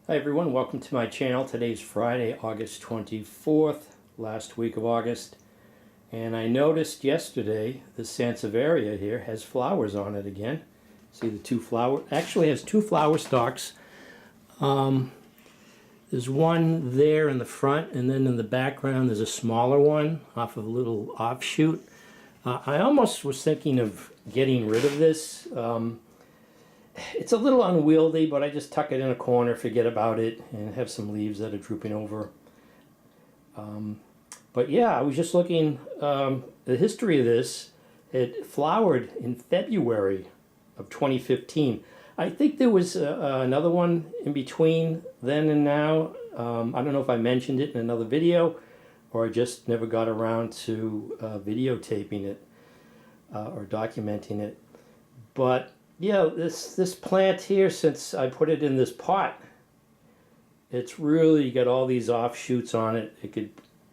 Hi everyone, welcome to my channel. Today's Friday, August 24th, last week of August. And I noticed yesterday the Sansevieria here has flowers on it again. See the two flower, actually has two flower stalks. There's one there in the front, and then in the background there's a smaller one off of a little offshoot. I almost was thinking of getting rid of this. It's a little unwieldy, but I just tuck it in a corner, forget about it, and have some leaves that are drooping over. But yeah, I was just looking, the history of this. It flowered in February of 2015. I think there was another one in between then and now. I don't know if I mentioned it in another video, or I just never got around to videotaping it or documenting it. But yeah, this plant here, since I put it in this pot, it's really got all these offshoots on it. It could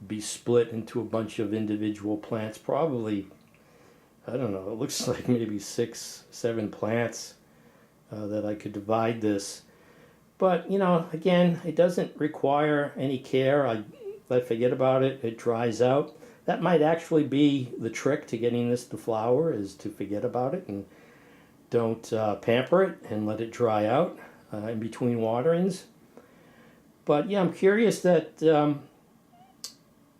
be split into a bunch of individual plants, probably, I don't know, it looks like maybe 6, 7 plants that I could divide this. But, you know, again, it doesn't require any care. I forget about it, it dries out. That might actually be the trick to getting this to flower, is to forget about it and don't pamper it and let it dry out in between waterings. But yeah, I'm curious that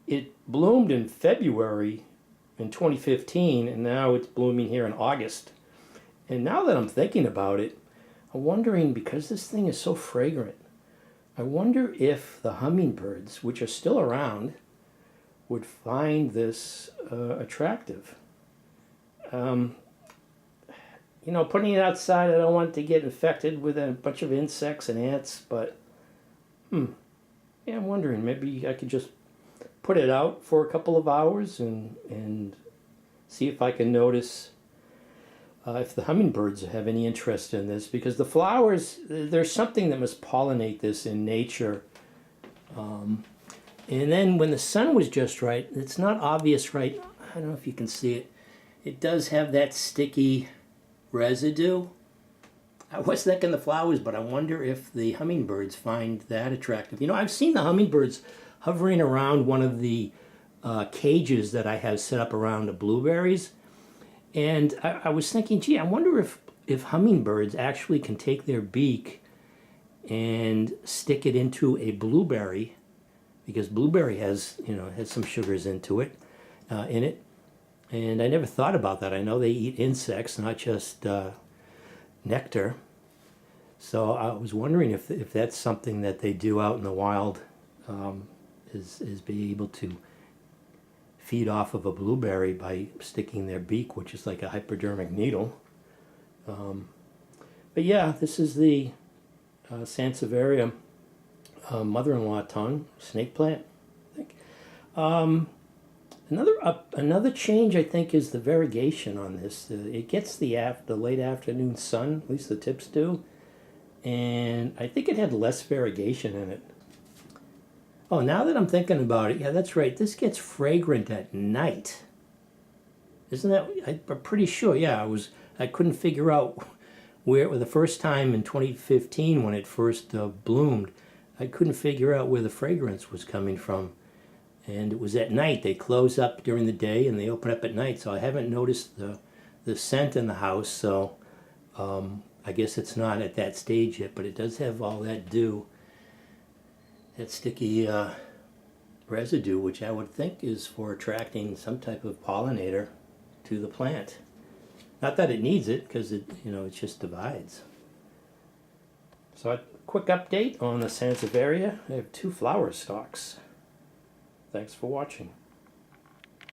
it bloomed in February in 2015, and now it's blooming here in August. And now that I'm thinking about it, I'm wondering, because this thing is so fragrant, I wonder if the hummingbirds, which are still around, would find this attractive. You know, putting it outside, I don't want it to get infected with a bunch of insects and ants, but, yeah, I'm wondering, maybe I could just put it out for a couple of hours and see if I can notice if the hummingbirds have any interest in this, because the flowers, there's something that must pollinate this in nature. And then when the sun was just right, it's not obvious right, I don't know if you can see it, it does have that sticky residue. I was thinking the flowers, but I wonder if the hummingbirds find that attractive. You know, I've seen the hummingbirds hovering around one of the cages that I have set up around the blueberries, and I was thinking, gee, I wonder if hummingbirds actually can take their beak and stick it into a blueberry, because blueberry has, you know, has some sugars into it, in it. And I never thought about that. I know they eat insects, not just nectar. So I was wondering if that's something that they do out in the wild, is be able to feed off of a blueberry by sticking their beak, which is like a hypodermic needle. But yeah, this is the Sansevieria mother-in-law tongue, snake plant, I think. Another change, I think, is the variegation on this. It gets the late afternoon sun, at least the tips do, and I think it had less variegation in it. Oh, now that I'm thinking about it, yeah, that's right. This gets fragrant at night. Isn't that? I'm pretty sure. Yeah, I couldn't figure out where. The first time in 2015 when it first bloomed, I couldn't figure out where the fragrance was coming from. And it was at night. They close up during the day and they open up at night. So I haven't noticed the scent in the house. So I guess it's not at that stage yet. But it does have all that dew, that sticky residue, which I would think is for attracting some type of pollinator to the plant. Not that it needs it, because it, you know, it just divides. So a quick update on the Sansevieria. I have 2 flower stalks. Thanks for watching.